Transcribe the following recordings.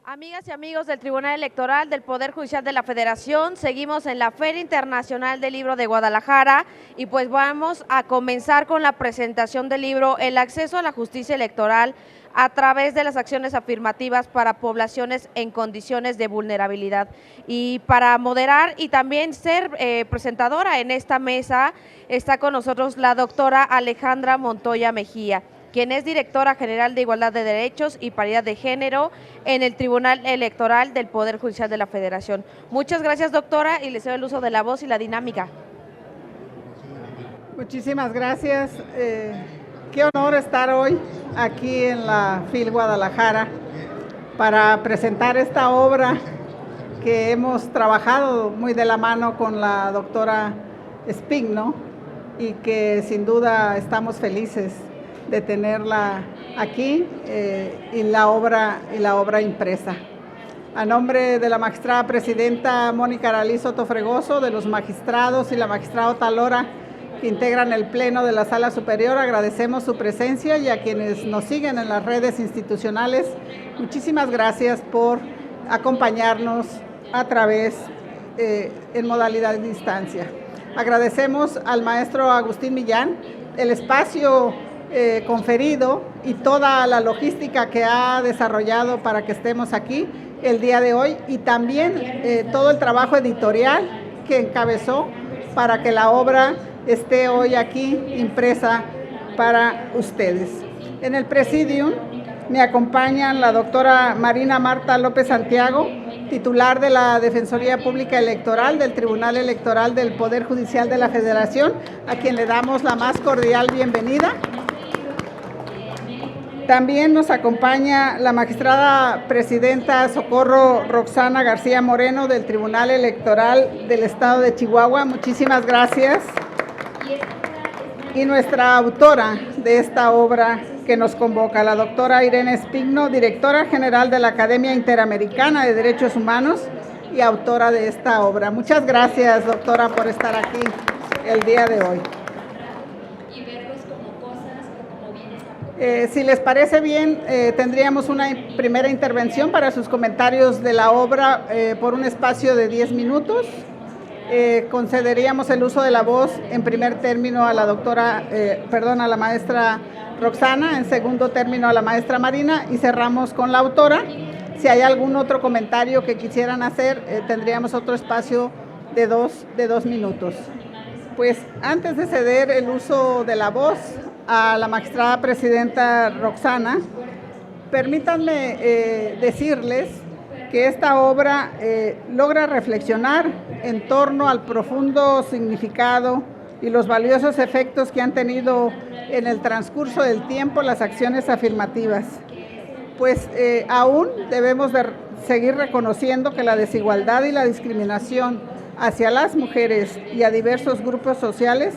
Amigas y amigos del Tribunal Electoral del Poder Judicial de la Federación, seguimos en la Feria Internacional del Libro de Guadalajara y pues vamos a comenzar con la presentación del libro El acceso a la justicia electoral a través de las acciones afirmativas para poblaciones en condiciones de vulnerabilidad. Y para moderar y también ser presentadora en esta mesa está con nosotros la doctora Alejandra Montoya Mejía, quien es directora general de Igualdad de Derechos y Paridad de Género en el Tribunal Electoral del Poder Judicial de la Federación. Muchas gracias, doctora, y le cedo el uso de la voz y la dinámica. Muchísimas gracias. Qué honor estar hoy aquí en la FIL Guadalajara para presentar esta obra que hemos trabajado muy de la mano con la doctora Espigno y que sin duda estamos felices de tenerla aquí y la obra impresa. A nombre de la magistrada presidenta Mónica Aralí Soto Fregoso, de los magistrados y la magistrada Talora que integran el pleno de la Sala Superior, agradecemos su presencia, y a quienes nos siguen en las redes institucionales, muchísimas gracias por acompañarnos a través en modalidad de distancia. Agradecemos al maestro Agustín Millán el espacio conferido y toda la logística que ha desarrollado para que estemos aquí el día de hoy, y también todo el trabajo editorial que encabezó para que la obra esté hoy aquí impresa para ustedes. En el presidium me acompañan la doctora Marina Marta López Santiago, titular de la Defensoría Pública Electoral del Tribunal Electoral del Poder Judicial de la Federación, a quien le damos la más cordial bienvenida. También nos acompaña la magistrada presidenta Socorro Roxana García Moreno del Tribunal Electoral del Estado de Chihuahua. Muchísimas gracias. Y nuestra autora de esta obra que nos convoca, la doctora Irene Espigno, directora general de la Academia Interamericana de Derechos Humanos y autora de esta obra. Muchas gracias, doctora, por estar aquí el día de hoy. Si les parece bien, tendríamos una primera intervención para sus comentarios de la obra por un espacio de 10 minutos. Concederíamos el uso de la voz en primer término a la a la maestra Roxana, en segundo término a la maestra Marina, y cerramos con la autora. Si hay algún otro comentario que quisieran hacer, tendríamos otro espacio de dos minutos. Pues antes de ceder el uso de la voz a la magistrada presidenta Roxana, permítanme decirles que esta obra logra reflexionar en torno al profundo significado y los valiosos efectos que han tenido en el transcurso del tiempo las acciones afirmativas. Pues aún debemos de seguir reconociendo que la desigualdad y la discriminación hacia las mujeres y a diversos grupos sociales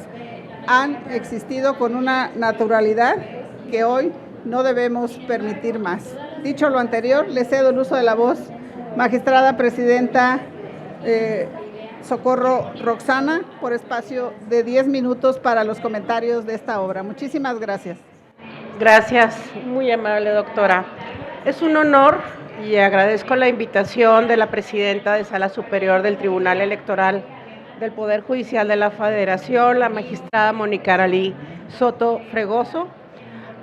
han existido con una naturalidad que hoy no debemos permitir más. Dicho lo anterior, le cedo el uso de la voz, magistrada presidenta Socorro Roxana, por espacio de 10 minutos para los comentarios de esta obra. Muchísimas gracias. Gracias, muy amable doctora. Es un honor y agradezco la invitación de la presidenta de Sala Superior del Tribunal Electoral del Poder Judicial de la Federación, la magistrada Mónica Aralí Soto Fregoso,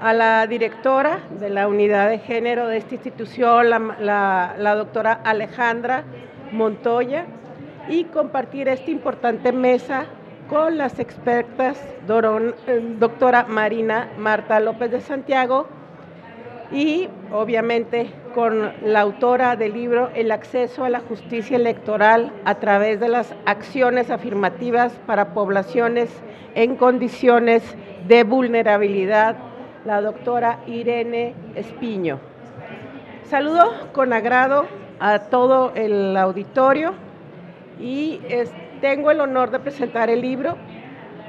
a la directora de la Unidad de Género de esta institución, la doctora Alejandra Montoya, y compartir esta importante mesa con las expertas doctora Marina Marta López de Santiago y obviamente con la autora del libro El acceso a la justicia electoral a través de las acciones afirmativas para poblaciones en condiciones de vulnerabilidad, la doctora Irene Espigno. Saludo con agrado a todo el auditorio y tengo el honor de presentar el libro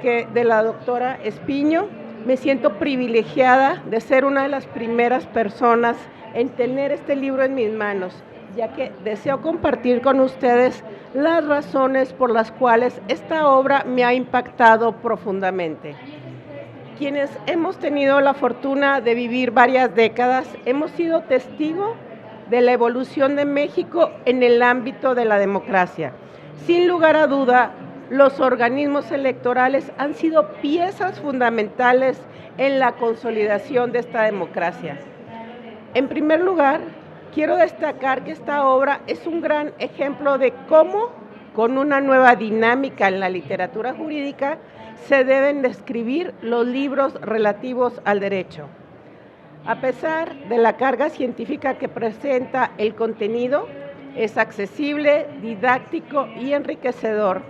de la doctora Espigno. Me siento privilegiada de ser una de las primeras personas en tener este libro en mis manos, ya que deseo compartir con ustedes las razones por las cuales esta obra me ha impactado profundamente. Quienes hemos tenido la fortuna de vivir varias décadas, hemos sido testigos de la evolución de México en el ámbito de la democracia. Sin lugar a duda, los organismos electorales han sido piezas fundamentales en la consolidación de esta democracia. En primer lugar, quiero destacar que esta obra es un gran ejemplo de cómo, con una nueva dinámica en la literatura jurídica, se deben escribir los libros relativos al derecho. A pesar de la carga científica que presenta el contenido, es accesible, didáctico y enriquecedor,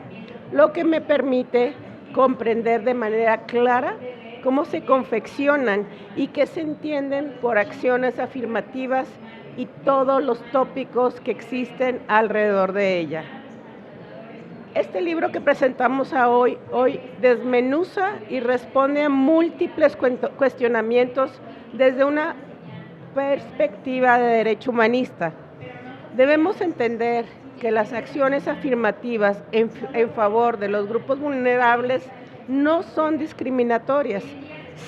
lo que me permite comprender de manera clara cómo se confeccionan y qué se entienden por acciones afirmativas y todos los tópicos que existen alrededor de ella. Este libro que presentamos hoy desmenuza y responde a múltiples cuestionamientos desde una perspectiva de derecho humanista. Debemos entender que las acciones afirmativas en favor de los grupos vulnerables no son discriminatorias,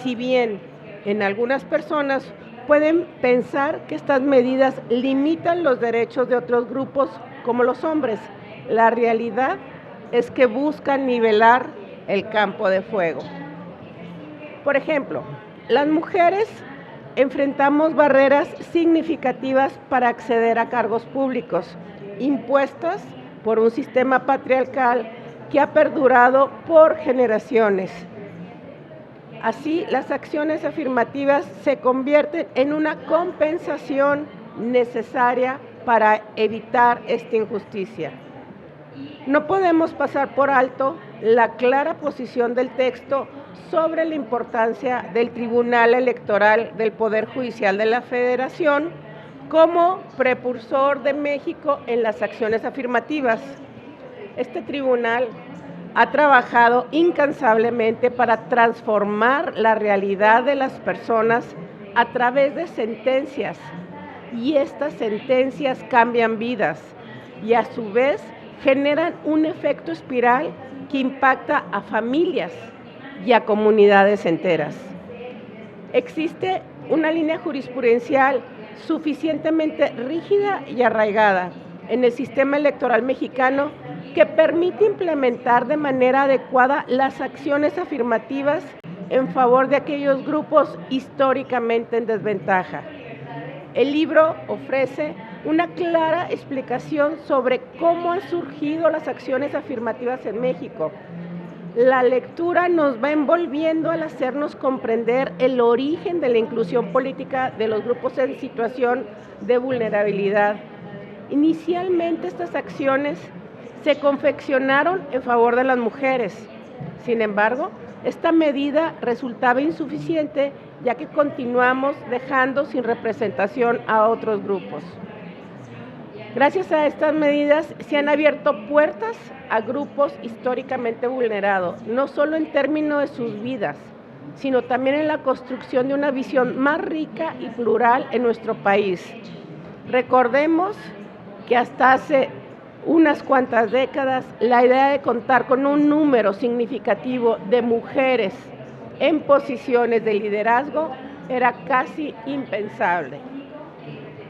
si bien en algunas personas pueden pensar que estas medidas limitan los derechos de otros grupos como los hombres. La realidad es que buscan nivelar el campo de juego. Por ejemplo, las mujeres enfrentamos barreras significativas para acceder a cargos públicos, impuestas por un sistema patriarcal que ha perdurado por generaciones. Así, las acciones afirmativas se convierten en una compensación necesaria para evitar esta injusticia. No podemos pasar por alto la clara posición del texto sobre la importancia del Tribunal Electoral del Poder Judicial de la Federación como precursor de México en las acciones afirmativas. Este tribunal ha trabajado incansablemente para transformar la realidad de las personas a través de sentencias, y estas sentencias cambian vidas y a su vez generan un efecto espiral que impacta a familias y a comunidades enteras. Existe una línea jurisprudencial suficientemente rígida y arraigada en el sistema electoral mexicano que permite implementar de manera adecuada las acciones afirmativas en favor de aquellos grupos históricamente en desventaja. El libro ofrece una clara explicación sobre cómo han surgido las acciones afirmativas en México. La lectura nos va envolviendo al hacernos comprender el origen de la inclusión política de los grupos en situación de vulnerabilidad. Inicialmente estas acciones se confeccionaron en favor de las mujeres. Sin embargo, esta medida resultaba insuficiente, ya que continuamos dejando sin representación a otros grupos. Gracias a estas medidas se han abierto puertas a grupos históricamente vulnerados, no solo en términos de sus vidas, sino también en la construcción de una visión más rica y plural en nuestro país. Recordemos que hasta hace unas cuantas décadas la idea de contar con un número significativo de mujeres en posiciones de liderazgo era casi impensable.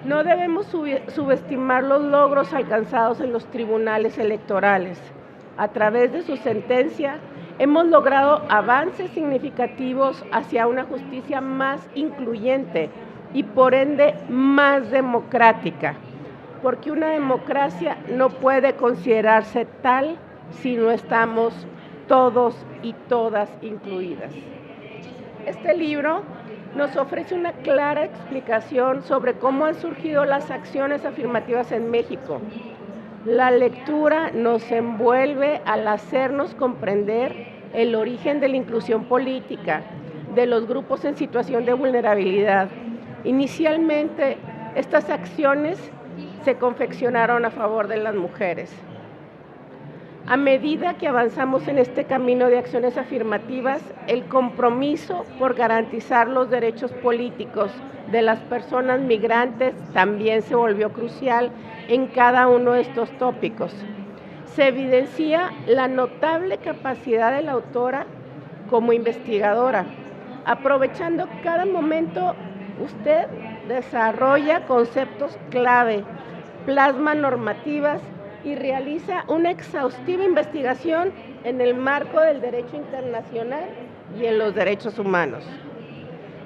No debemos subestimar los logros alcanzados en los tribunales electorales. A través de su sentencia hemos logrado avances significativos hacia una justicia más incluyente y por ende más democrática, porque una democracia no puede considerarse tal si no estamos todos y todas incluidas. Este libro nos ofrece una clara explicación sobre cómo han surgido las acciones afirmativas en México. La lectura nos envuelve al hacernos comprender el origen de la inclusión política de los grupos en situación de vulnerabilidad. Inicialmente, estas acciones se confeccionaron a favor de las mujeres. A medida que avanzamos en este camino de acciones afirmativas, el compromiso por garantizar los derechos políticos de las personas migrantes también se volvió crucial en cada uno de estos tópicos. Se evidencia la notable capacidad de la autora como investigadora, aprovechando cada momento usted desarrolla conceptos clave, plasma normativas y realiza una exhaustiva investigación en el marco del derecho internacional y en los derechos humanos.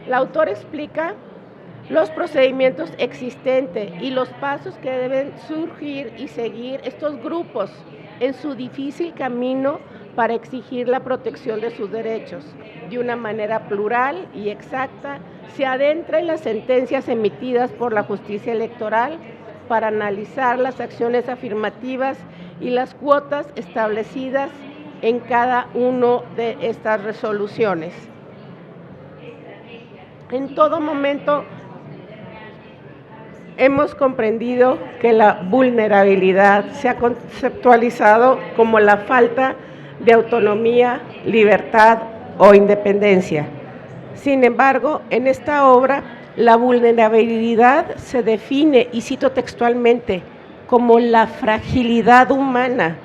La autora explica los procedimientos existentes y los pasos que deben surgir y seguir estos grupos en su difícil camino para exigir la protección de sus derechos. De una manera plural y exacta, se adentra en las sentencias emitidas por la justicia electoral para analizar las acciones afirmativas y las cuotas establecidas en cada una de estas resoluciones. En todo momento hemos comprendido que la vulnerabilidad se ha conceptualizado como la falta de autonomía, libertad o independencia. Sin embargo, en esta obra, la vulnerabilidad se define, y cito textualmente, como la fragilidad humana.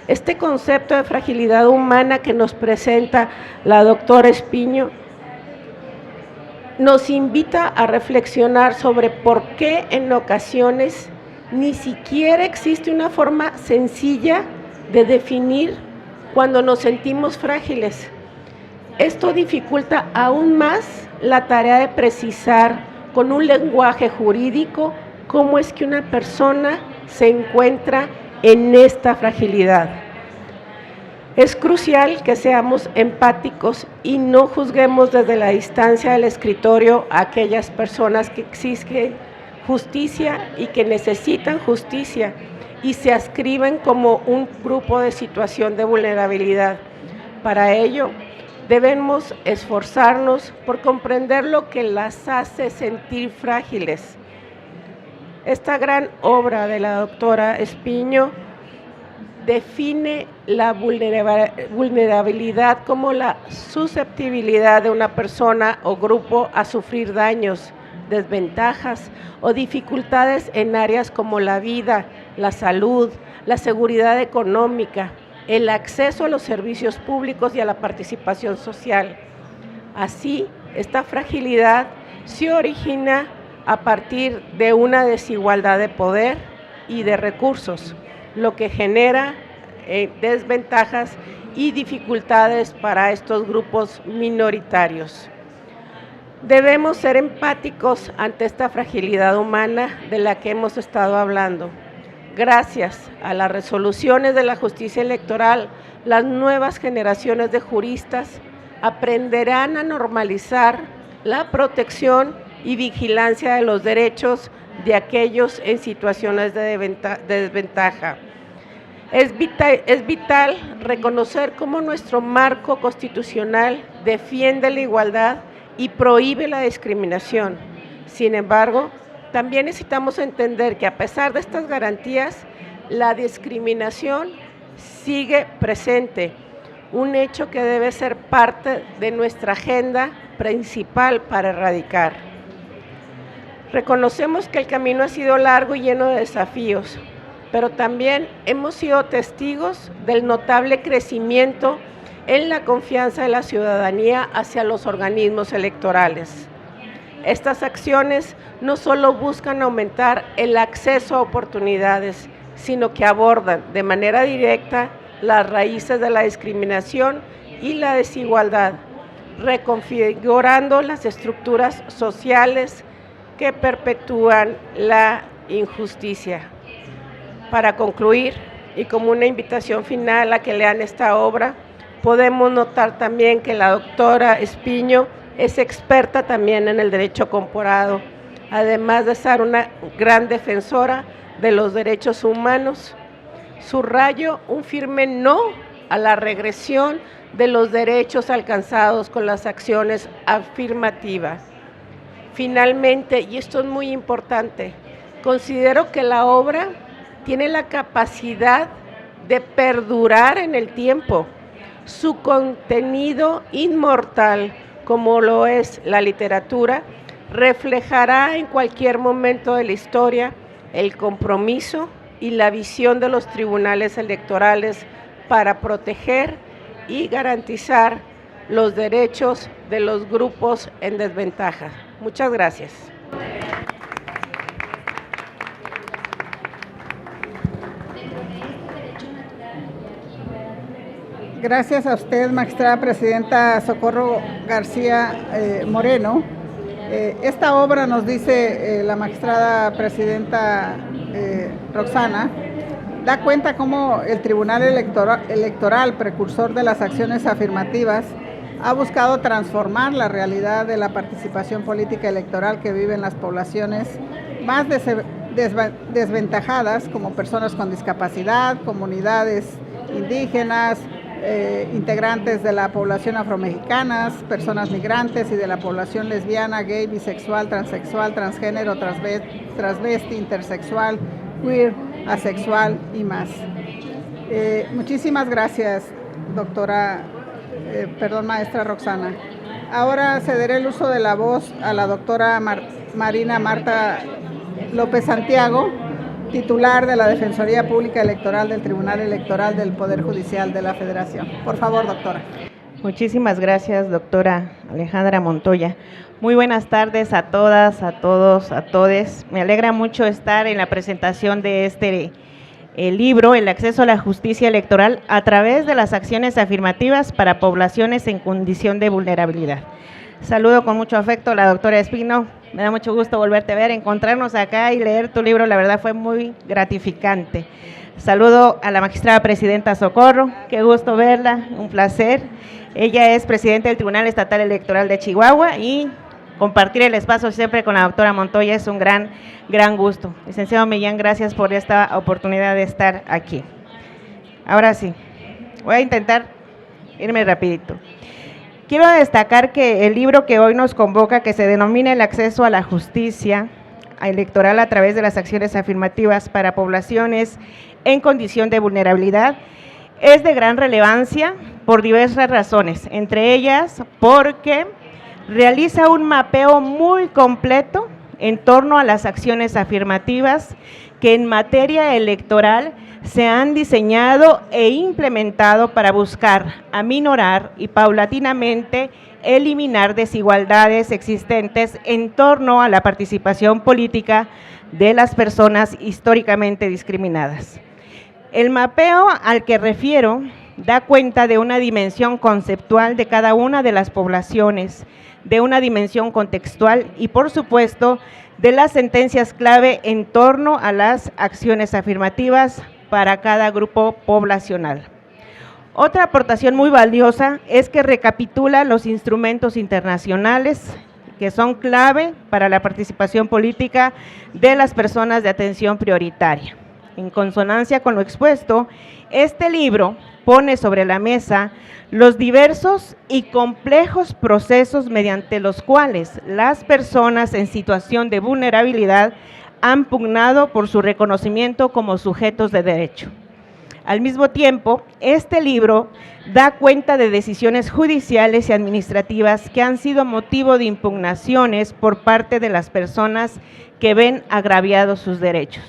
Este concepto de fragilidad humana que nos presenta la doctora Espiño nos invita a reflexionar sobre por qué en ocasiones ni siquiera existe una forma sencilla de definir cuando nos sentimos frágiles. Esto dificulta aún más la tarea de precisar con un lenguaje jurídico cómo es que una persona se encuentra en esta fragilidad. Es crucial que seamos empáticos y no juzguemos desde la distancia del escritorio a aquellas personas que exigen justicia y que necesitan justicia y se adscriben como un grupo de situación de vulnerabilidad. Para ello, debemos esforzarnos por comprender lo que las hace sentir frágiles. Esta gran obra de la doctora Espiño define la vulnerabilidad como la susceptibilidad de una persona o grupo a sufrir daños, desventajas o dificultades en áreas como la vida, la salud, la seguridad económica, el acceso a los servicios públicos y a la participación social. Así, esta fragilidad se origina a partir de una desigualdad de poder y de recursos, lo que genera desventajas y dificultades para estos grupos minoritarios. Debemos ser empáticos ante esta fragilidad humana de la que hemos estado hablando. Gracias a las resoluciones de la justicia electoral, las nuevas generaciones de juristas aprenderán a normalizar la protección y vigilancia de los derechos de aquellos en situaciones de desventaja. Es vital reconocer cómo nuestro marco constitucional defiende la igualdad y prohíbe la discriminación. Sin embargo, también necesitamos entender que a pesar de estas garantías, la discriminación sigue presente, un hecho que debe ser parte de nuestra agenda principal para erradicar. Reconocemos que el camino ha sido largo y lleno de desafíos, pero también hemos sido testigos del notable crecimiento en la confianza de la ciudadanía hacia los organismos electorales. Estas acciones no solo buscan aumentar el acceso a oportunidades, sino que abordan de manera directa las raíces de la discriminación y la desigualdad, reconfigurando las estructuras sociales que perpetúan la injusticia. Para concluir, y como una invitación final a que lean esta obra, podemos notar también que la doctora Espiño es experta también en el derecho comparado, además de ser una gran defensora de los derechos humanos. Subrayo un firme no a la regresión de los derechos alcanzados con las acciones afirmativas. Finalmente, y esto es muy importante, considero que la obra tiene la capacidad de perdurar en el tiempo. Su contenido inmortal, como lo es la literatura, reflejará en cualquier momento de la historia el compromiso y la visión de los tribunales electorales para proteger y garantizar los derechos de los grupos en desventaja. Muchas gracias. Gracias a usted, magistrada presidenta Socorro García Moreno. Esta obra, nos dice la magistrada presidenta Roxana, da cuenta cómo el Tribunal Electoral, precursor de las acciones afirmativas, ha buscado transformar la realidad de la participación política electoral que viven las poblaciones más desventajadas, como personas con discapacidad, comunidades indígenas, integrantes de la población afromexicanas, personas migrantes y de la población lesbiana, gay, bisexual, transexual, transgénero, transvesti, intersexual, queer, asexual y más. Muchísimas gracias, maestra Roxana. Ahora cederé el uso de la voz a la doctora Marina Marta López Santiago, titular de la Defensoría Pública Electoral del Tribunal Electoral del Poder Judicial de la Federación. Por favor, doctora. Muchísimas gracias, doctora Alejandra Montoya. Muy buenas tardes a todas, a todos, a todes. Me alegra mucho estar en la presentación de el libro, El acceso a la justicia electoral a través de las acciones afirmativas para poblaciones en condición de vulnerabilidad. Saludo con mucho afecto a la doctora Espino. Me da mucho gusto volverte a ver, encontrarnos acá y leer tu libro, la verdad fue muy gratificante. Saludo a la magistrada presidenta Socorro, qué gusto verla, un placer. Ella es presidenta del Tribunal Estatal Electoral de Chihuahua y compartir el espacio siempre con la doctora Montoya es un gran gusto. Licenciado Millán, gracias por esta oportunidad de estar aquí. Ahora sí, voy a intentar irme rapidito. Quiero destacar que el libro que hoy nos convoca, que se denomina El acceso a la justicia electoral a través de las acciones afirmativas para poblaciones en condición de vulnerabilidad, es de gran relevancia por diversas razones, entre ellas porque realiza un mapeo muy completo en torno a las acciones afirmativas que en materia electoral se han diseñado e implementado para buscar aminorar y paulatinamente eliminar desigualdades existentes en torno a la participación política de las personas históricamente discriminadas. El mapeo al que refiero da cuenta de una dimensión conceptual de cada una de las poblaciones, de una dimensión contextual y, por supuesto, de las sentencias clave en torno a las acciones afirmativas para cada grupo poblacional. Otra aportación muy valiosa es que recapitula los instrumentos internacionales que son clave para la participación política de las personas de atención prioritaria. En consonancia con lo expuesto, este libro pone sobre la mesa los diversos y complejos procesos mediante los cuales las personas en situación de vulnerabilidad han pugnado por su reconocimiento como sujetos de derecho. Al mismo tiempo, este libro da cuenta de decisiones judiciales y administrativas que han sido motivo de impugnaciones por parte de las personas que ven agraviados sus derechos.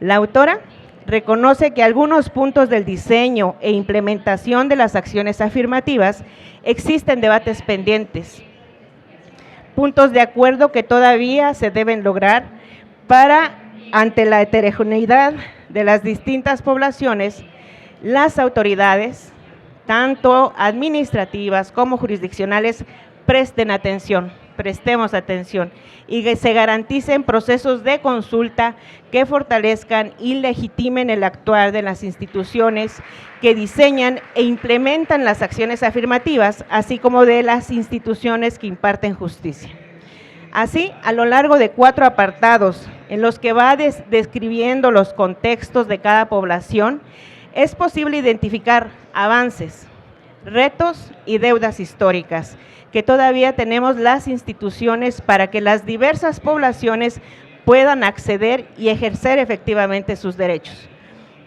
La autora reconoce que algunos puntos del diseño e implementación de las acciones afirmativas existen debates pendientes, puntos de acuerdo que todavía se deben lograr ante la heterogeneidad de las distintas poblaciones, las autoridades, tanto administrativas como jurisdiccionales, prestemos atención y que se garanticen procesos de consulta que fortalezcan y legitimen el actuar de las instituciones que diseñan e implementan las acciones afirmativas, así como de las instituciones que imparten justicia. Así, a lo largo de 4 apartados en los que va describiendo los contextos de cada población, es posible identificar avances, retos y deudas históricas que todavía tenemos las instituciones para que las diversas poblaciones puedan acceder y ejercer efectivamente sus derechos.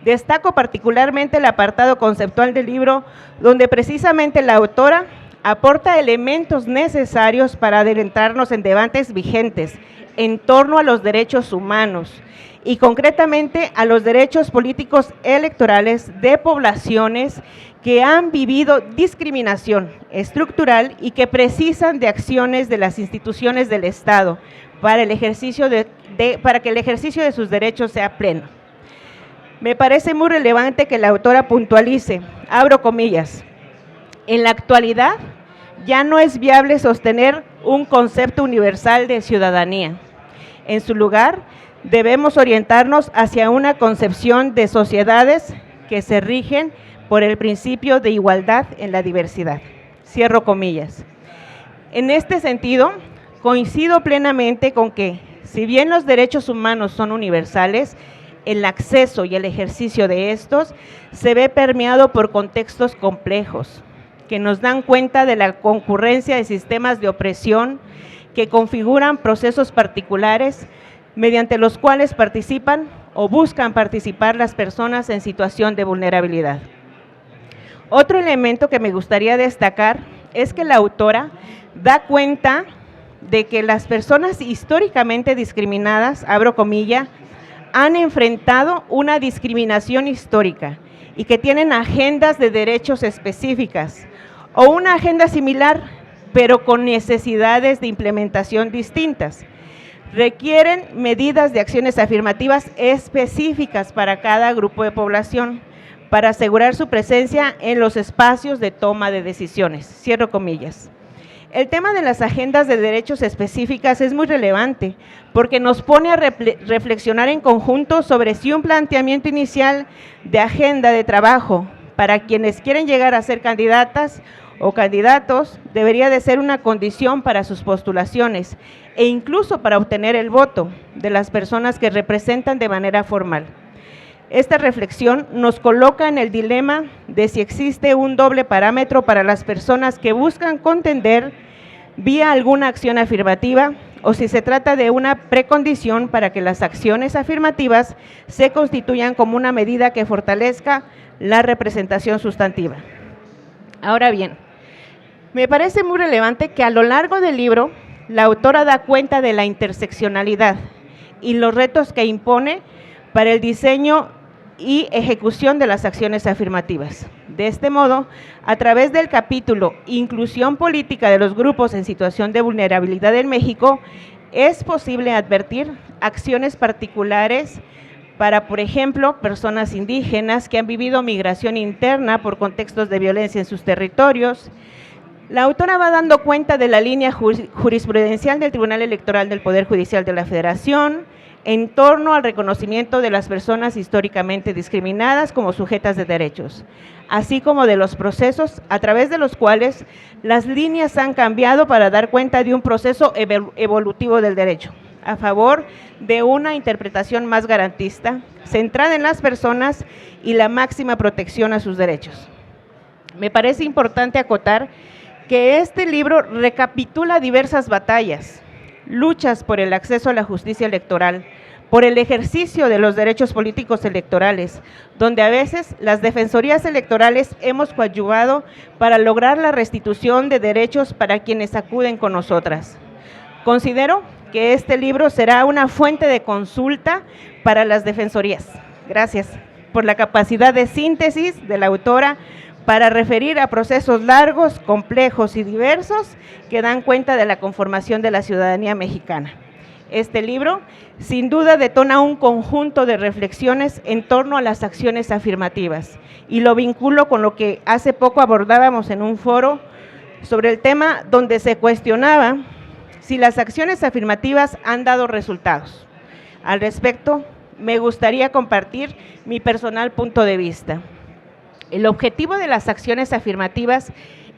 Destaco particularmente el apartado conceptual del libro, donde precisamente la autora aporta elementos necesarios para adentrarnos en debates vigentes en torno a los derechos humanos y concretamente a los derechos políticos electorales de poblaciones que han vivido discriminación estructural y que precisan de acciones de las instituciones del Estado para que el ejercicio de sus derechos sea pleno. Me parece muy relevante que la autora puntualice, abro comillas, en la actualidad ya no es viable sostener un concepto universal de ciudadanía. En su lugar, debemos orientarnos hacia una concepción de sociedades que se rigen por el principio de igualdad en la diversidad. Cierro comillas. En este sentido, coincido plenamente con que, si bien los derechos humanos son universales, el acceso y el ejercicio de estos se ve permeado por contextos complejos que nos dan cuenta de la concurrencia de sistemas de opresión que configuran procesos particulares mediante los cuales participan o buscan participar las personas en situación de vulnerabilidad. Otro elemento que me gustaría destacar es que la autora da cuenta de que las personas históricamente discriminadas, abro comilla, han enfrentado una discriminación histórica y que tienen agendas de derechos específicas o una agenda similar, pero con necesidades de implementación distintas. Requieren medidas de acciones afirmativas específicas para cada grupo de población para asegurar su presencia en los espacios de toma de decisiones. Cierro comillas. El tema de las agendas de derechos específicas es muy relevante porque nos pone a reflexionar en conjunto sobre si un planteamiento inicial de agenda de trabajo para quienes quieren llegar a ser candidatas o candidatos debería de ser una condición para sus postulaciones e incluso para obtener el voto de las personas que representan de manera formal. Esta reflexión nos coloca en el dilema de si existe un doble parámetro para las personas que buscan contender vía alguna acción afirmativa o si se trata de una precondición para que las acciones afirmativas se constituyan como una medida que fortalezca la representación sustantiva. Ahora bien, me parece muy relevante que a lo largo del libro la autora da cuenta de la interseccionalidad y los retos que impone para el diseño y ejecución de las acciones afirmativas. De este modo, a través del capítulo Inclusión política de los grupos en situación de vulnerabilidad en México, es posible advertir acciones particulares para, por ejemplo, personas indígenas que han vivido migración interna por contextos de violencia en sus territorios. La autora va dando cuenta de la línea jurisprudencial del Tribunal Electoral del Poder Judicial de la Federación, en torno al reconocimiento de las personas históricamente discriminadas como sujetas de derechos, así como de los procesos a través de los cuales las líneas han cambiado para dar cuenta de un proceso evolutivo del derecho, a favor de una interpretación más garantista, centrada en las personas y la máxima protección a sus derechos. Me parece importante acotar que este libro recapitula diversas batallas, luchas por el acceso a la justicia electoral, por el ejercicio de los derechos políticos electorales, donde a veces las defensorías electorales hemos coadyuvado para lograr la restitución de derechos para quienes acuden con nosotras. Considero que este libro será una fuente de consulta para las defensorías. Gracias por la capacidad de síntesis de la autora para referir a procesos largos, complejos y diversos que dan cuenta de la conformación de la ciudadanía mexicana. Este libro, sin duda, detona un conjunto de reflexiones en torno a las acciones afirmativas y lo vinculo con lo que hace poco abordábamos en un foro sobre el tema donde se cuestionaba si las acciones afirmativas han dado resultados. Al respecto, me gustaría compartir mi personal punto de vista. El objetivo de las acciones afirmativas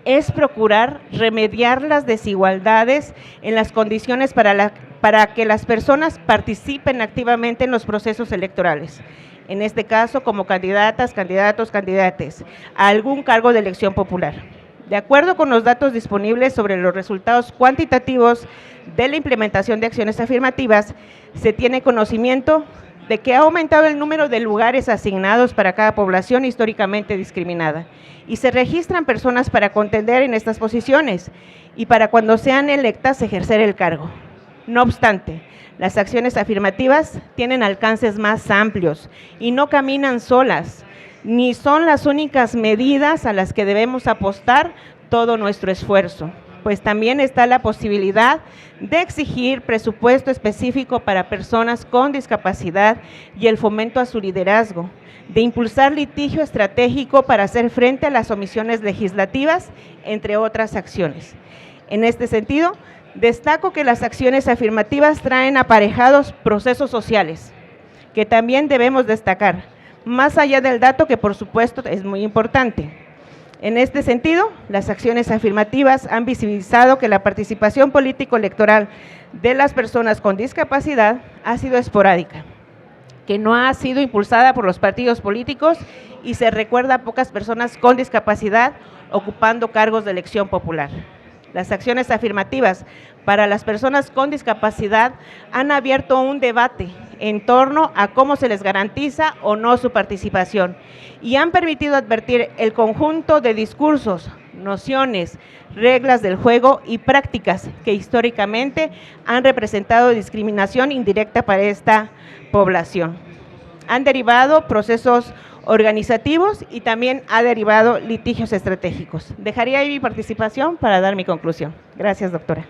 es procurar remediar las desigualdades en las condiciones para que las personas participen activamente en los procesos electorales, en este caso como candidatas, candidatos, candidates, a algún cargo de elección popular. De acuerdo con los datos disponibles sobre los resultados cuantitativos de la implementación de acciones afirmativas, se tiene conocimiento de que ha aumentado el número de lugares asignados para cada población históricamente discriminada y se registran personas para contender en estas posiciones y para cuando sean electas ejercer el cargo. No obstante, las acciones afirmativas tienen alcances más amplios y no caminan solas, ni son las únicas medidas a las que debemos apostar todo nuestro esfuerzo. pues también está la posibilidad de exigir presupuesto específico para personas con discapacidad y el fomento a su liderazgo, de impulsar litigio estratégico para hacer frente a las omisiones legislativas, entre otras acciones. En este sentido, destaco que las acciones afirmativas traen aparejados procesos sociales, que también debemos destacar, más allá del dato que por supuesto es muy importante. En este sentido, las acciones afirmativas han visibilizado que la participación político-electoral de las personas con discapacidad ha sido esporádica, que no ha sido impulsada por los partidos políticos y se recuerda a pocas personas con discapacidad ocupando cargos de elección popular. Las acciones afirmativas para las personas con discapacidad han abierto un debate en torno a cómo se les garantiza o no su participación y han permitido advertir el conjunto de discursos, nociones, reglas del juego y prácticas que históricamente han representado discriminación indirecta para esta población. Han derivado procesos organizativos y también ha derivado litigios estratégicos. Dejaría ahí mi participación para dar mi conclusión. Gracias, doctora.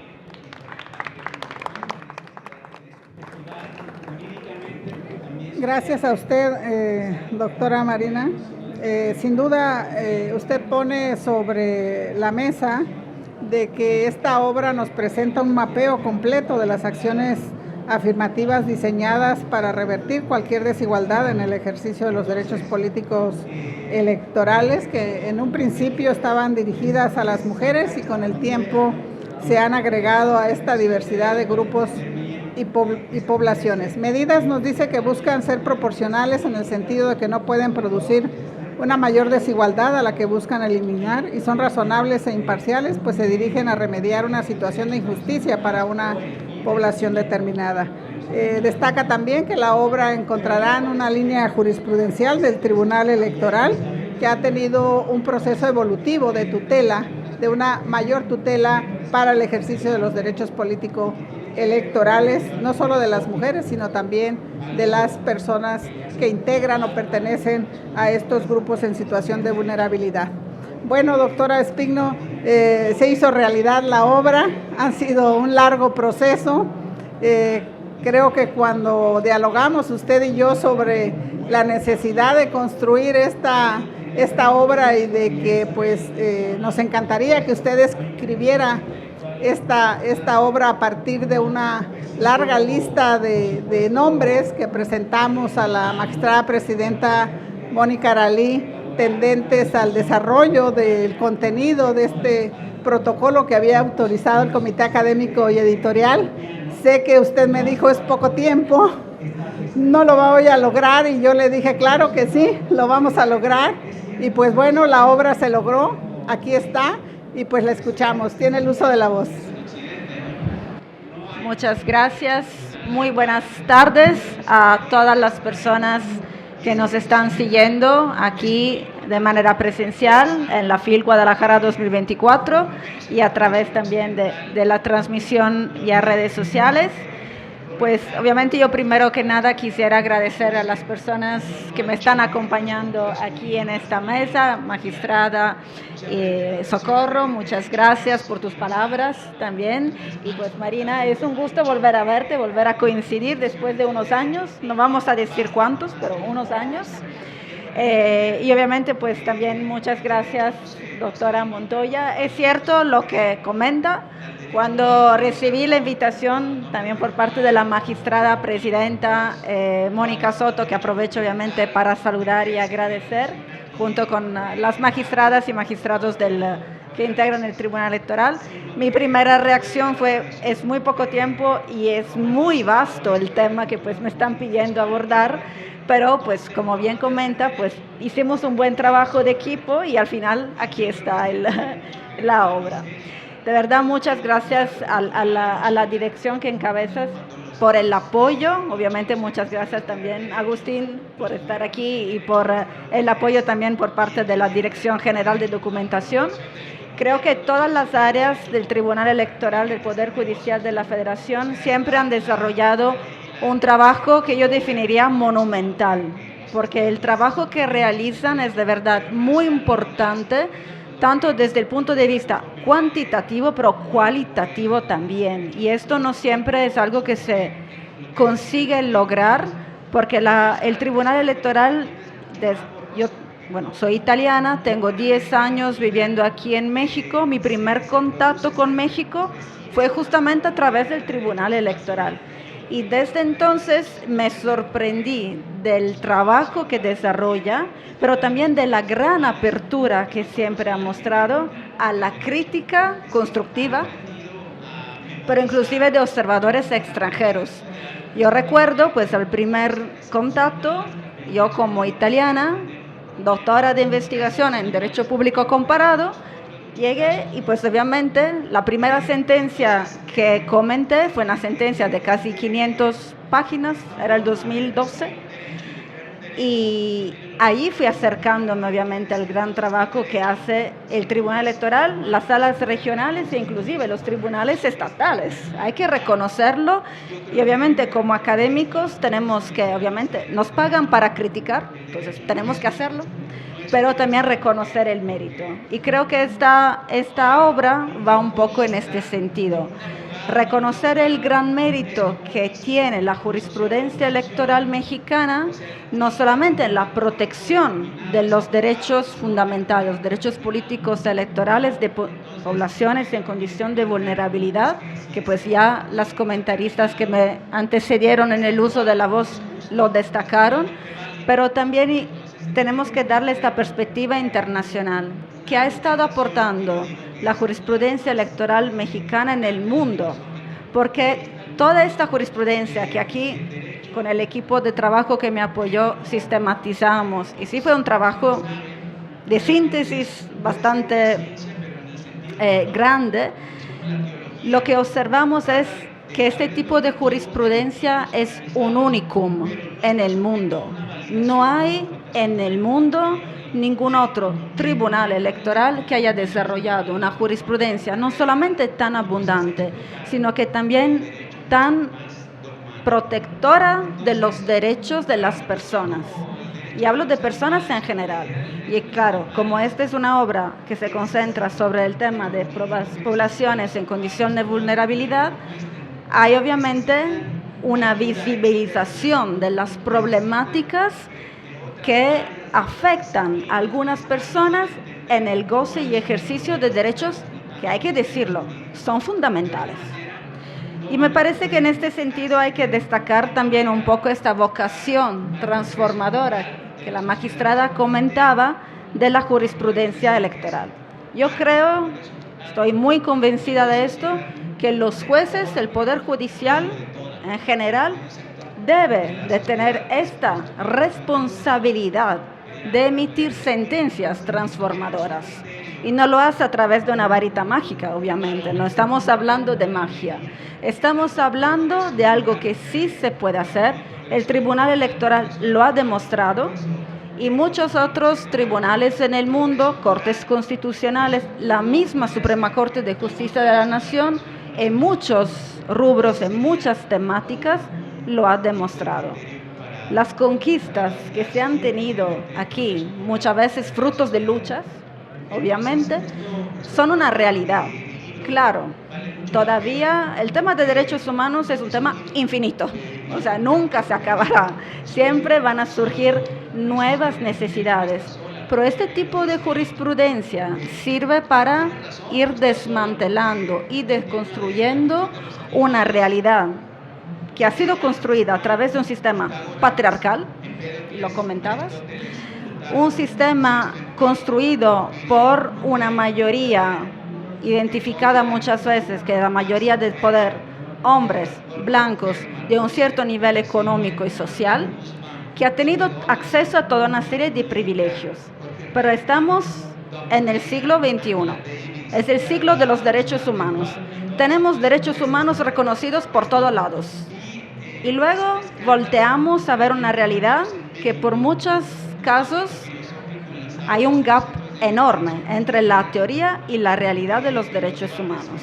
Gracias a usted, doctora Marina. Sin duda, usted pone sobre la mesa de que esta obra nos presenta un mapeo completo de las acciones afirmativas diseñadas para revertir cualquier desigualdad en el ejercicio de los derechos políticos electorales, que en un principio estaban dirigidas a las mujeres y con el tiempo se han agregado a esta diversidad de grupos y poblaciones. Medidas nos dice que buscan ser proporcionales en el sentido de que no pueden producir una mayor desigualdad a la que buscan eliminar y son razonables e imparciales, pues se dirigen a remediar una situación de injusticia para una población determinada. Destaca también que la obra encontrará una línea jurisprudencial del Tribunal Electoral que ha tenido un proceso evolutivo de tutela, de una mayor tutela para el ejercicio de los derechos políticos electorales, no solo de las mujeres, sino también de las personas que integran o pertenecen a estos grupos en situación de vulnerabilidad. Bueno, doctora Espigno, se hizo realidad la obra, ha sido un largo proceso. Creo que cuando dialogamos usted y yo sobre la necesidad de construir esta obra y de que pues nos encantaría que usted escribiera esta obra a partir de una larga lista de nombres que presentamos a la magistrada presidenta Mónica Aralí, tendentes al desarrollo del contenido de este protocolo que había autorizado el Comité Académico y Editorial. Sé que usted me dijo es poco tiempo, no lo voy a lograr, y yo le dije claro que sí, lo vamos a lograr, y pues bueno, la obra se logró, aquí está, y pues la escuchamos, tiene el uso de la voz. Muchas gracias, muy buenas tardes a todas las personas que nos están siguiendo aquí de manera presencial en la FIL Guadalajara 2024 y a través también de la transmisión y a redes sociales. Pues obviamente yo primero que nada quisiera agradecer a las personas que me están acompañando aquí en esta mesa, magistrada Socorro, muchas gracias por tus palabras también. Y pues Marina, es un gusto volver a verte, volver a coincidir después de unos años, no vamos a decir cuántos, pero unos años. Y obviamente pues también muchas gracias, doctora Montoya. Es cierto lo que comenta. Cuando recibí la invitación también por parte de la magistrada presidenta Mónica Soto, que aprovecho obviamente para saludar y agradecer, junto con las magistradas y magistrados que integran el Tribunal Electoral, mi primera reacción fue, es muy poco tiempo y es muy vasto el tema que pues me están pidiendo abordar, pero pues como bien comenta, pues hicimos un buen trabajo de equipo y al final aquí está la obra. De verdad, muchas gracias a la dirección que encabezas por el apoyo. Obviamente, muchas gracias también, Agustín, por estar aquí y por el apoyo también por parte de la Dirección General de Documentación. Creo que todas las áreas del Tribunal Electoral del Poder Judicial de la Federación siempre han desarrollado un trabajo que yo definiría monumental, porque el trabajo que realizan es de verdad muy importante tanto desde el punto de vista cuantitativo, pero cualitativo también. Y esto no siempre es algo que se consigue lograr, porque el Tribunal Electoral, soy italiana, tengo 10 años viviendo aquí en México. Mi primer contacto con México fue justamente a través del Tribunal Electoral. Y desde entonces me sorprendí del trabajo que desarrolla, pero también de la gran apertura que siempre ha mostrado a la crítica constructiva, pero inclusive de observadores extranjeros. Yo recuerdo, pues, el primer contacto, yo como italiana, doctora de investigación en Derecho Público Comparado, llegué y pues obviamente la primera sentencia que comenté fue una sentencia de casi 500 páginas, era el 2012, y ahí fui acercándome obviamente al gran trabajo que hace el Tribunal Electoral, las salas regionales e inclusive los tribunales estatales. Hay que reconocerlo y obviamente como académicos tenemos que, obviamente, nos pagan para criticar, entonces tenemos que hacerlo, pero también reconocer el mérito. Y creo que esta obra va un poco en este sentido. Reconocer el gran mérito que tiene la jurisprudencia electoral mexicana, no solamente en la protección de los derechos fundamentales, derechos políticos electorales de poblaciones en condición de vulnerabilidad, que pues ya las comentaristas que me antecedieron en el uso de la voz lo destacaron, pero también tenemos que darle esta perspectiva internacional que ha estado aportando la jurisprudencia electoral mexicana en el mundo, porque toda esta jurisprudencia que aquí con el equipo de trabajo que me apoyó sistematizamos, y sí fue un trabajo de síntesis bastante grande, lo que observamos es que este tipo de jurisprudencia es un unicum en el mundo. No hay en el mundo ningún otro tribunal electoral que haya desarrollado una jurisprudencia no solamente tan abundante, sino que también tan protectora de los derechos de las personas. Y hablo de personas en general. Y claro, como esta es una obra que se concentra sobre el tema de poblaciones en condición de vulnerabilidad, hay obviamente una visibilización de las problemáticas que afectan a algunas personas en el goce y ejercicio de derechos que, hay que decirlo, son fundamentales. Y me parece que en este sentido hay que destacar también un poco esta vocación transformadora que la magistrada comentaba de la jurisprudencia electoral. Yo creo, estoy muy convencida de esto, que los jueces, el Poder Judicial en general, debe de tener esta responsabilidad de emitir sentencias transformadoras. Y no lo hace a través de una varita mágica, obviamente. No estamos hablando de magia. Estamos hablando de algo que sí se puede hacer. El Tribunal Electoral lo ha demostrado y muchos otros tribunales en el mundo, cortes constitucionales, la misma Suprema Corte de Justicia de la Nación, en muchos rubros, en muchas temáticas, lo ha demostrado. Las conquistas que se han tenido aquí, muchas veces frutos de luchas, obviamente, son una realidad. Claro, todavía el tema de derechos humanos es un tema infinito, o sea, nunca se acabará. Siempre van a surgir nuevas necesidades. Pero este tipo de jurisprudencia sirve para ir desmantelando y desconstruyendo una realidad que ha sido construida a través de un sistema patriarcal, lo comentabas, un sistema construido por una mayoría identificada muchas veces, que la mayoría del poder, hombres blancos de un cierto nivel económico y social, que ha tenido acceso a toda una serie de privilegios. Pero estamos en el siglo XXI, es el siglo de los derechos humanos. Tenemos derechos humanos reconocidos por todos lados. Y luego volteamos a ver una realidad que por muchos casos hay un gap enorme entre la teoría y la realidad de los derechos humanos.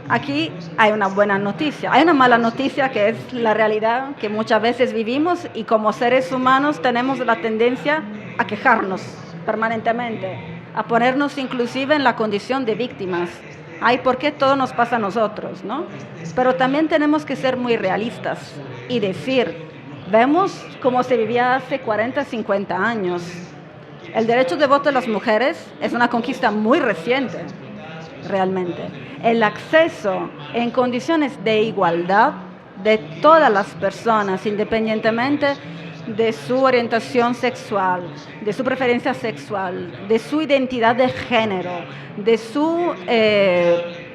Aquí hay una buena noticia, hay una mala noticia que es la realidad que muchas veces vivimos y como seres humanos tenemos la tendencia a quejarnos permanentemente. a ponernos inclusive en la condición de víctimas. Ay, ¿por qué todo nos pasa a nosotros, no? Pero también tenemos que ser muy realistas y decir, vemos cómo se vivía hace 40, 50 años. El derecho de voto de las mujeres es una conquista muy reciente, realmente. El acceso en condiciones de igualdad de todas las personas, independientemente de su orientación sexual, de su preferencia sexual, de su identidad de género, de su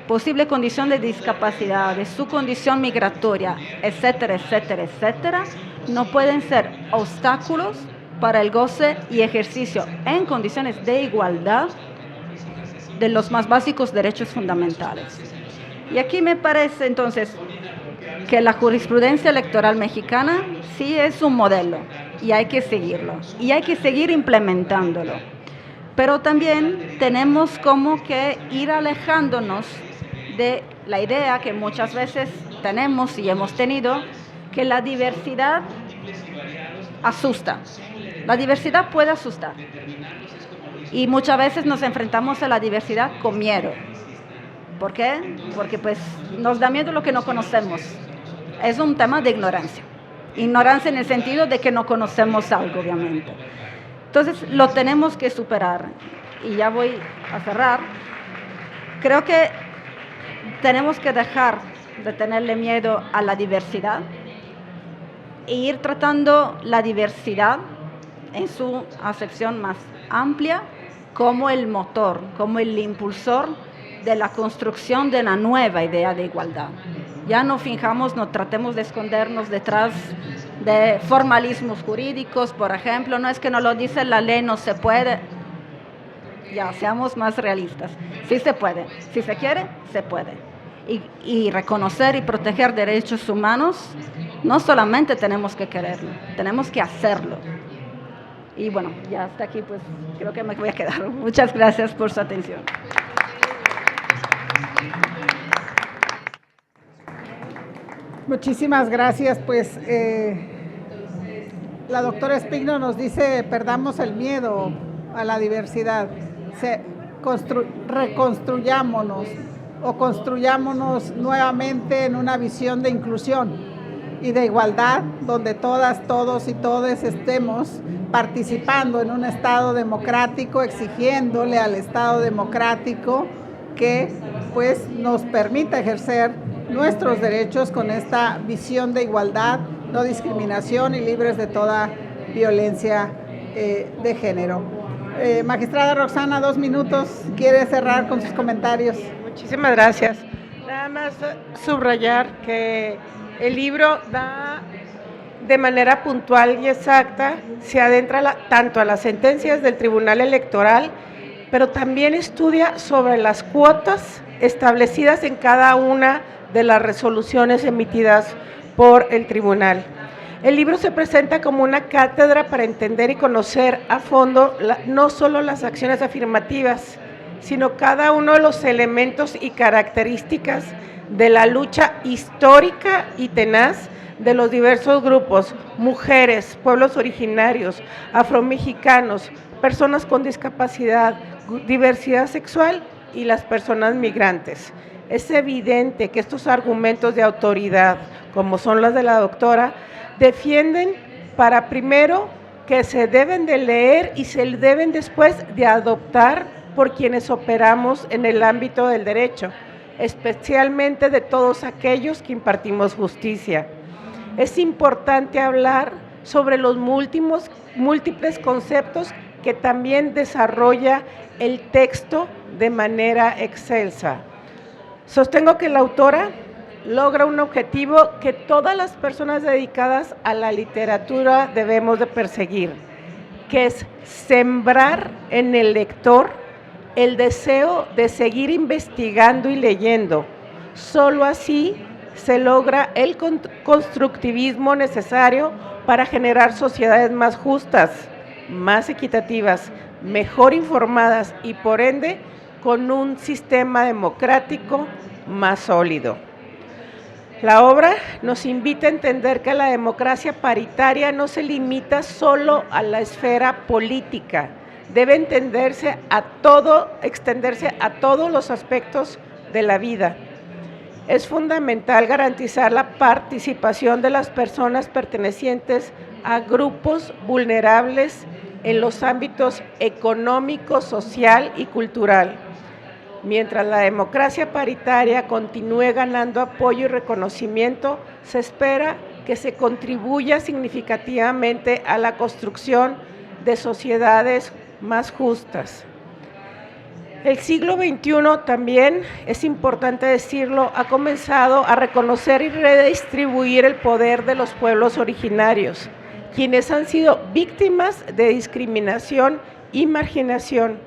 posible condición de discapacidad, de su condición migratoria, etcétera, etcétera, etcétera, no pueden ser obstáculos para el goce y ejercicio en condiciones de igualdad de los más básicos derechos fundamentales. Y aquí me parece entonces que la jurisprudencia electoral mexicana sí es un modelo y hay que seguirlo y hay que seguir implementándolo. Pero también tenemos como que ir alejándonos de la idea que muchas veces tenemos y hemos tenido, que la diversidad asusta. La diversidad puede asustar. Y muchas veces nos enfrentamos a la diversidad con miedo. ¿Por qué? Porque pues nos da miedo lo que no conocemos. Es un tema de ignorancia. Ignorancia en el sentido de que no conocemos algo, obviamente. Entonces, lo tenemos que superar. Y ya voy a cerrar. Creo que tenemos que dejar de tenerle miedo a la diversidad e ir tratando la diversidad en su acepción más amplia como el motor, como el impulsor de la construcción de una nueva idea de igualdad. Ya no finjamos, no tratemos de escondernos detrás de formalismos jurídicos, por ejemplo, no es que no lo dice la ley, no se puede. Ya, seamos más realistas. Sí se puede, si se quiere, se puede. Y reconocer y proteger derechos humanos, no solamente tenemos que quererlo, tenemos que hacerlo. Y bueno, ya hasta aquí, pues creo que me voy a quedar. Muchas gracias por su atención. Muchísimas gracias. Pues la doctora Espigno nos dice, perdamos el miedo a la diversidad, reconstruyámonos o construyámonos nuevamente en una visión de inclusión y de igualdad, donde todas, todos y todes estemos participando en un Estado democrático, exigiéndole al Estado democrático que pues nos permita ejercer nuestros derechos con esta visión de igualdad, no discriminación y libres de toda violencia de género. Magistrada Roxana, 2 minutos, ¿quiere cerrar con sus comentarios? Muchísimas gracias. Nada más subrayar que el libro da de manera puntual y exacta, se adentra tanto a las sentencias del Tribunal Electoral, pero también estudia sobre las cuotas establecidas en cada una de las resoluciones emitidas por el tribunal. El libro se presenta como una cátedra para entender y conocer a fondo no solo las acciones afirmativas, sino cada uno de los elementos y características de la lucha histórica y tenaz de los diversos grupos, mujeres, pueblos originarios, afromexicanos, personas con discapacidad, diversidad sexual y las personas migrantes. Es evidente que estos argumentos de autoridad, como son las de la doctora, defienden para primero que se deben de leer y se deben después de adoptar por quienes operamos en el ámbito del derecho, especialmente de todos aquellos que impartimos justicia. Es importante hablar sobre los múltiples conceptos que también desarrolla el texto de manera excelsa. Sostengo que la autora logra un objetivo que todas las personas dedicadas a la literatura debemos de perseguir, que es sembrar en el lector el deseo de seguir investigando y leyendo. Solo así se logra el constructivismo necesario para generar sociedades más justas, más equitativas, mejor informadas y por ende con un sistema democrático más sólido. La obra nos invita a entender que la democracia paritaria no se limita solo a la esfera política, debe extenderse a todos los aspectos de la vida. Es fundamental garantizar la participación de las personas pertenecientes a grupos vulnerables en los ámbitos económico, social y cultural. Mientras la democracia paritaria continúe ganando apoyo y reconocimiento, se espera que se contribuya significativamente a la construcción de sociedades más justas. El siglo XXI también, es importante decirlo, ha comenzado a reconocer y redistribuir el poder de los pueblos originarios, quienes han sido víctimas de discriminación y marginación.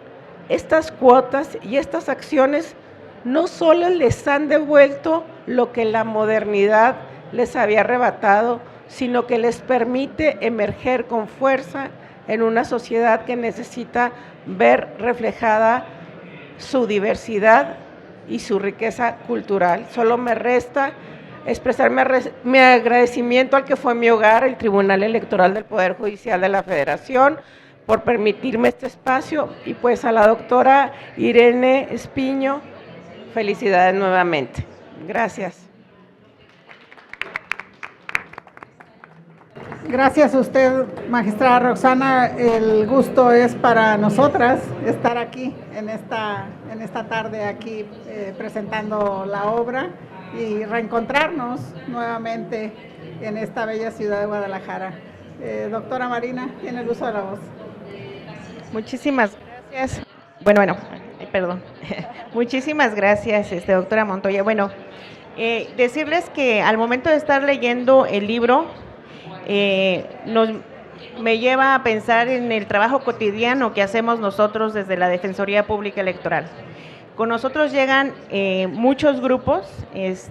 Estas cuotas y estas acciones no solo les han devuelto lo que la modernidad les había arrebatado, sino que les permite emerger con fuerza en una sociedad que necesita ver reflejada su diversidad y su riqueza cultural. Solo me resta expresar mi agradecimiento al que fue mi hogar, el Tribunal Electoral del Poder Judicial de la Federación, por permitirme este espacio, y pues a la doctora Irene Espiño, felicidades nuevamente. Gracias. Gracias a usted, magistrada Roxana. El gusto es para nosotras estar aquí en esta tarde aquí presentando la obra y reencontrarnos nuevamente en esta bella ciudad de Guadalajara. Doctora Marina, tiene el uso de la voz. Muchísimas gracias. Perdón. Muchísimas gracias, doctora Montoya. Bueno, decirles que al momento de estar leyendo el libro, me lleva a pensar en el trabajo cotidiano que hacemos nosotros desde la Defensoría Pública Electoral. Con nosotros llegan muchos grupos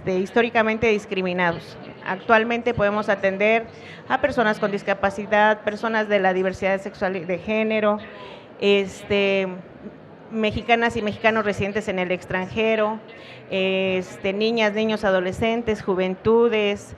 históricamente discriminados. Actualmente podemos atender a personas con discapacidad, personas de la diversidad sexual y de género, mexicanas y mexicanos residentes en el extranjero, niñas, niños, adolescentes, juventudes,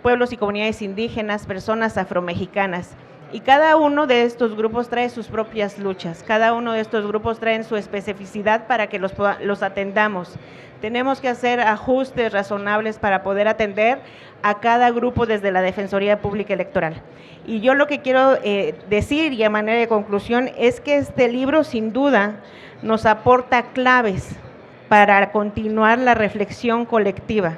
pueblos y comunidades indígenas, personas afromexicanas. Y cada uno de estos grupos trae sus propias luchas, cada uno de estos grupos traen su especificidad para que los atendamos. Tenemos que hacer ajustes razonables para poder atender a cada grupo desde la Defensoría Pública Electoral. Y yo lo que quiero decir, y a manera de conclusión, es que este libro sin duda nos aporta claves para continuar la reflexión colectiva.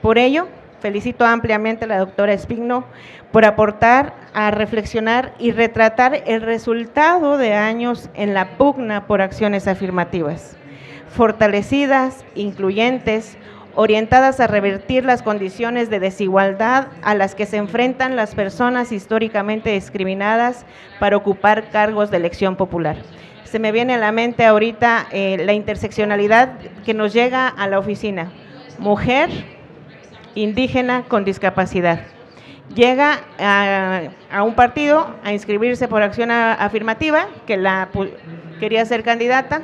Por ello, felicito ampliamente a la doctora Espiño por aportar a reflexionar y retratar el resultado de años en la pugna por acciones afirmativas, fortalecidas, incluyentes, orientadas a revertir las condiciones de desigualdad a las que se enfrentan las personas históricamente discriminadas para ocupar cargos de elección popular. Se me viene a la mente ahorita la interseccionalidad que nos llega a la oficina, mujer, indígena con discapacidad. Llega a un partido a inscribirse por acción afirmativa, que quería ser candidata,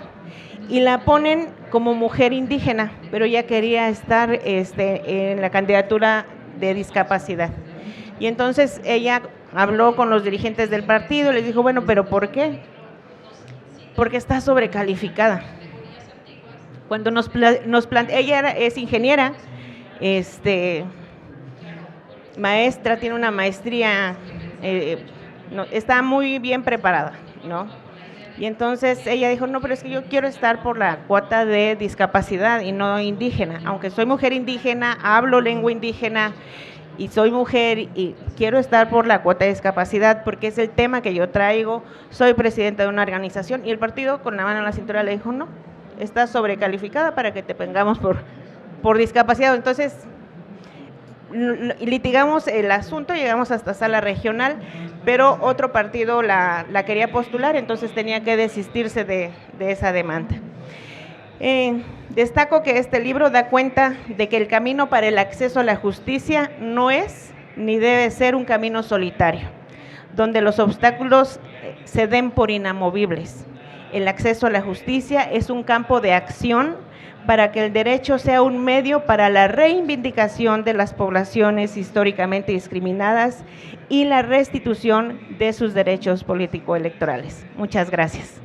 y la ponen como mujer indígena, pero ella quería estar en la candidatura de discapacidad. Y entonces ella habló con los dirigentes del partido y les dijo, bueno, ¿pero por qué? Porque está sobrecalificada. Cuando ella es ingeniera, maestra, tiene una maestría, está muy bien preparada, ¿no? Y entonces ella dijo, no, pero es que yo quiero estar por la cuota de discapacidad y no indígena, aunque soy mujer indígena, hablo lengua indígena y soy mujer y quiero estar por la cuota de discapacidad porque es el tema que yo traigo, soy presidenta de una organización, y el partido con la mano en la cintura le dijo, no, estás sobrecalificada para que te pongamos por discapacidad. Entonces litigamos el asunto, llegamos hasta sala regional, pero otro partido la quería postular, entonces tenía que desistirse de esa demanda. Destaco que este libro da cuenta de que el camino para el acceso a la justicia no es ni debe ser un camino solitario, donde los obstáculos se den por inamovibles. El acceso a la justicia es un campo de acción para que el derecho sea un medio para la reivindicación de las poblaciones históricamente discriminadas y la restitución de sus derechos político-electorales. Muchas gracias.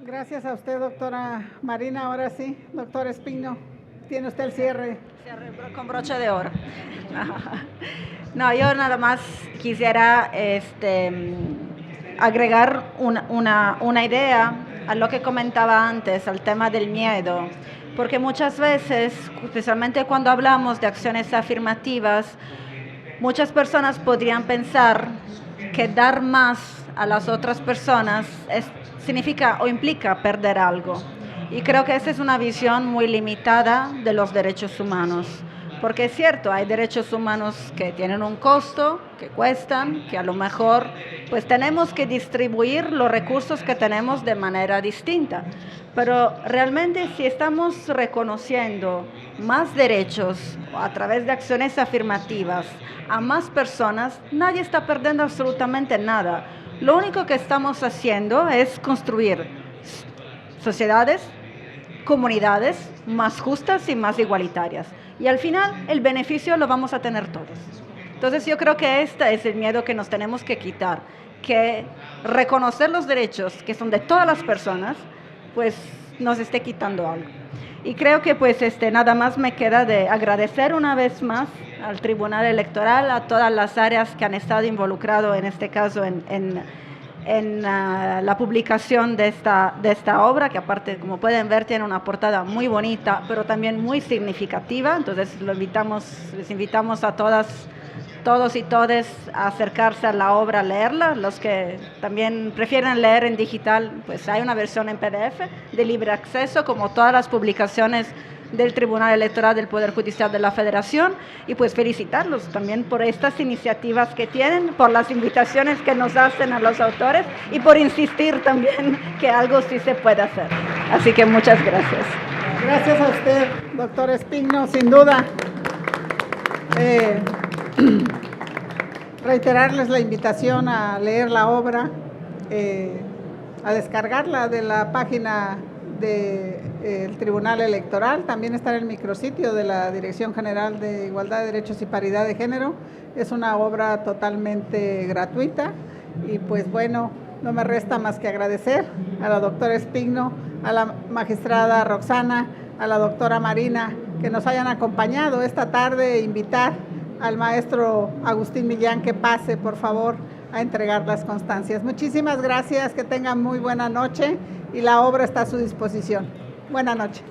Gracias a usted, doctora Marina. Ahora sí, doctor Espino, tiene usted el cierre. Cierre con broche de oro. No, yo nada más quisiera agregar una idea a lo que comentaba antes, al tema del miedo, porque muchas veces, especialmente cuando hablamos de acciones afirmativas, muchas personas podrían pensar que dar más a las otras personas significa o implica perder algo. Y creo que esa es una visión muy limitada de los derechos humanos. Porque es cierto, hay derechos humanos que tienen un costo, que cuestan, que a lo mejor pues tenemos que distribuir los recursos que tenemos de manera distinta. Pero realmente si estamos reconociendo más derechos a través de acciones afirmativas a más personas, nadie está perdiendo absolutamente nada. Lo único que estamos haciendo es construir sociedades, comunidades más justas y más igualitarias. Y al final el beneficio lo vamos a tener todos. Entonces yo creo que este es el miedo que nos tenemos que quitar, que reconocer los derechos que son de todas las personas, pues nos esté quitando algo. Y creo que pues nada más me queda de agradecer una vez más al Tribunal Electoral, a todas las áreas que han estado involucradas en este caso en la publicación de esta obra, que aparte, como pueden ver, tiene una portada muy bonita, pero también muy significativa. Entonces les invitamos a todos y todes a acercarse a la obra, a leerla. Los que también prefieren leer en digital, pues hay una versión en PDF de libre acceso, como todas las publicaciones del Tribunal Electoral del Poder Judicial de la Federación, y pues felicitarlos también por estas iniciativas que tienen, por las invitaciones que nos hacen a los autores y por insistir también que algo sí se puede hacer. Así que muchas gracias. Gracias a usted, doctor Espino, sin duda. Reiterarles la invitación a leer la obra, a descargarla de la página del Tribunal Electoral. También está en el micrositio de la Dirección General de Igualdad de Derechos y Paridad de Género. Es una obra totalmente gratuita y pues bueno, no me resta más que agradecer a la doctora Espino, a la magistrada Roxana, a la doctora Marina, que nos hayan acompañado esta tarde, e invitar al maestro Agustín Millán que pase, por favor, a entregar las constancias. Muchísimas gracias, que tengan muy buena noche y la obra está a su disposición. Buena noche.